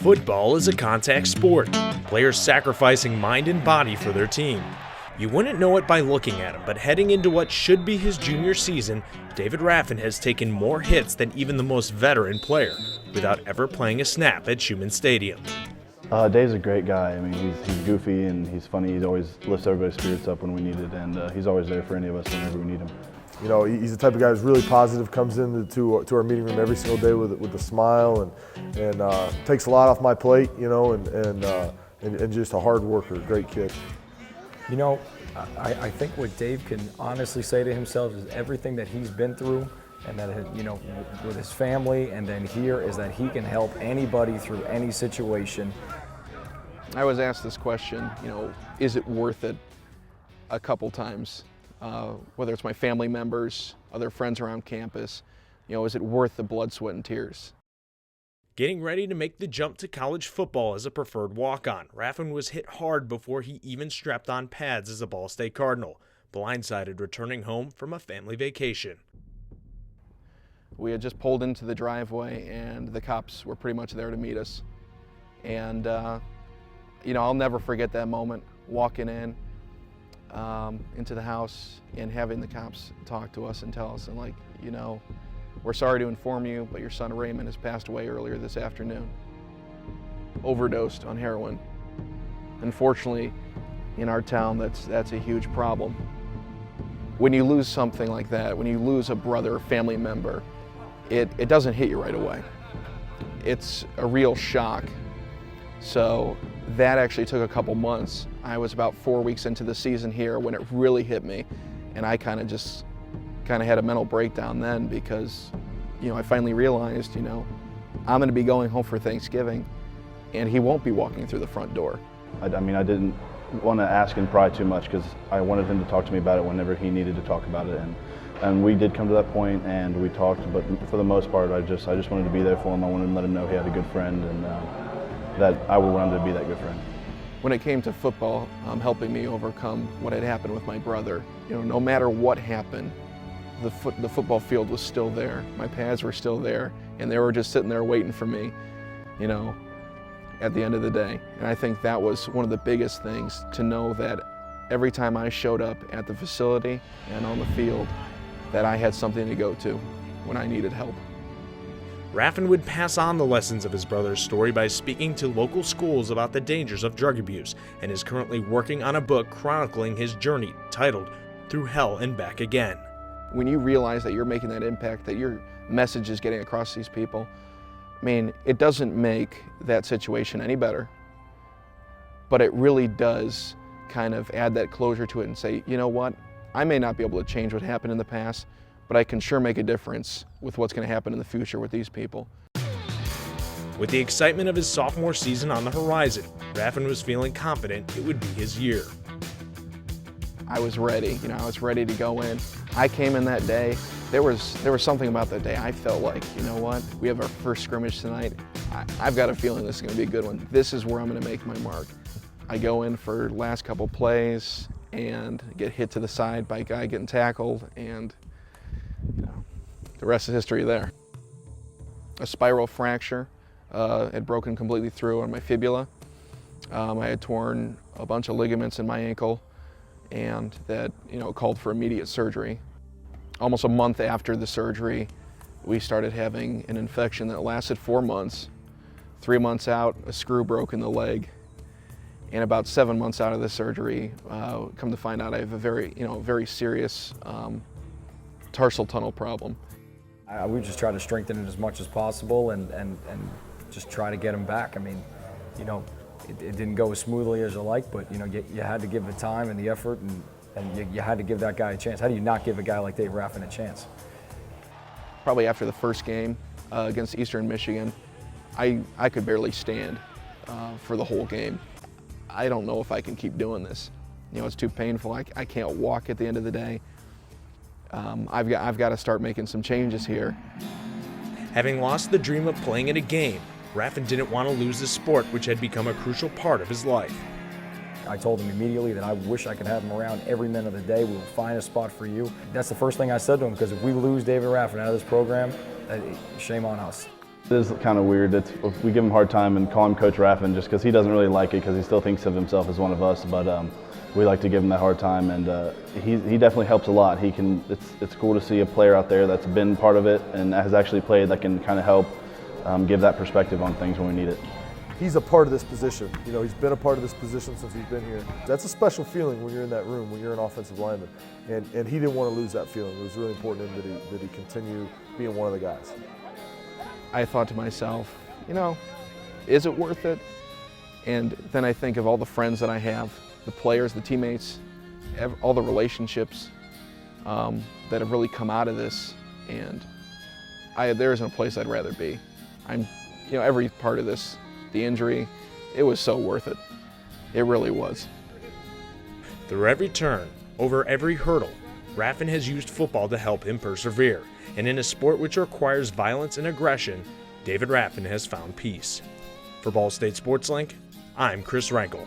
Football is a contact sport, players sacrificing mind and body for their team. You wouldn't know it by looking at him, but heading into what should be his junior season, David Raffin has taken more hits than even the most veteran player, without ever playing a snap at Schumann Stadium. Dave's a great guy. I mean, he's goofy and he's funny. He always lifts everybody's spirits up when we need it, and he's always there for any of us whenever we need him. You know, he's the type of guy who's really positive, comes into our meeting room every single day with a smile, and takes a lot off my plate, you know, and just a hard worker, great kid. You know, I think what Dave can honestly say to himself is everything that he's been through, and that, you know, with his family and then here, is that he can help anybody through any situation. I was asked this question, you know, is it worth it, a couple times, whether it's my family members, other friends around campus, you know, is it worth the blood, sweat, and tears? Getting ready to make the jump to college football as a preferred walk-on, Raffin was hit hard before he even strapped on pads as a Ball State Cardinal, blindsided returning home from a family vacation. We had just pulled into the driveway and the cops were pretty much there to meet us. And, you know, I'll never forget that moment, walking in into the house and having the cops talk to us and tell us, and like, you know, we're sorry to inform you, but your son Raymond has passed away earlier this afternoon. Overdosed on heroin. Unfortunately, in our town, that's a huge problem. When you lose something like that, when you lose a brother or family member, it doesn't hit you right away. It's a real shock. So that actually took a couple months. I was about 4 weeks into the season here when it really hit me, and I kind of had a mental breakdown then, because, you know, I finally realized, you know, I'm going to be going home for Thanksgiving, and he won't be walking through the front door. I mean, I didn't want to ask and pry too much because I wanted him to talk to me about it whenever he needed to talk about it, and we did come to that point and we talked, but for the most part, I just wanted to be there for him. I wanted to let him know he had a good friend, and that I wanted to be that good friend. When it came to football, helping me overcome what had happened with my brother, you know, no matter what happened, the football field was still there. My pads were still there, and they were just sitting there waiting for me, you know, at the end of the day. And I think that was one of the biggest things, to know that every time I showed up at the facility and on the field, that I had something to go to when I needed help. Raffin would pass on the lessons of his brother's story by speaking to local schools about the dangers of drug abuse, and is currently working on a book chronicling his journey titled Through Hell and Back Again. When you realize that you're making that impact, that your message is getting across to these people, I mean, it doesn't make that situation any better, but it really does kind of add that closure to it and say, you know what, I may not be able to change what happened in the past, but I can sure make a difference with what's going to happen in the future with these people. With the excitement of his sophomore season on the horizon, Raffin was feeling confident it would be his year. I was ready, you know, I was ready to go in. I came in that day, there was something about that day. I felt like, you know what, we have our first scrimmage tonight. I've got a feeling this is going to be a good one. This is where I'm going to make my mark. I go in for last couple plays and get hit to the side by a guy getting tackled, and you know, the rest is history there. A spiral fracture had broken completely through on my fibula. I had torn a bunch of ligaments in my ankle, and that, you know, called for immediate surgery. Almost a month after the surgery, we started having an infection that lasted 4 months. 3 months out, a screw broke in the leg. And about 7 months out of the surgery, come to find out I have a very serious tarsal tunnel problem. We just try to strengthen it as much as possible and just try to get him back. I mean, you know, it didn't go as smoothly as you like, but you know, you had to give the time and the effort, and you had to give that guy a chance. How do you not give a guy like Dave Raffin a chance? Probably after the first game against Eastern Michigan, I could barely stand for the whole game. I don't know if I can keep doing this. You know, it's too painful. I can't walk at the end of the day. I've got to start making some changes here. Having lost the dream of playing in a game, Raffin didn't want to lose the sport which had become a crucial part of his life. I told him immediately that I wish I could have him around every minute of the day. We will find a spot for you. That's the first thing I said to him, because if we lose David Raffin out of this program, shame on us. It is kind of weird. We give him a hard time and call him Coach Raffin just because he doesn't really like it because he still thinks of himself as one of us. But we like to give him that hard time, and he definitely helps a lot. It's cool to see a player out there that's been part of it and has actually played that can kind of help give that perspective on things when we need it. He's a part of this position. You know, he's been a part of this position since he's been here. That's a special feeling when you're in that room, when you're an offensive lineman. And he didn't want to lose that feeling. It was really important to him that he continue being one of the guys. I thought to myself, you know, is it worth it? And then I think of all the friends that I have, the players, the teammates, all the relationships that have really come out of this. And there isn't a place I'd rather be. Every part of this, the injury, it was so worth it. It really was. Through every turn, over every hurdle, Raffin has used football to help him persevere. And in a sport which requires violence and aggression, David Raffin has found peace. For Ball State Sports Link, I'm Chris Rankel.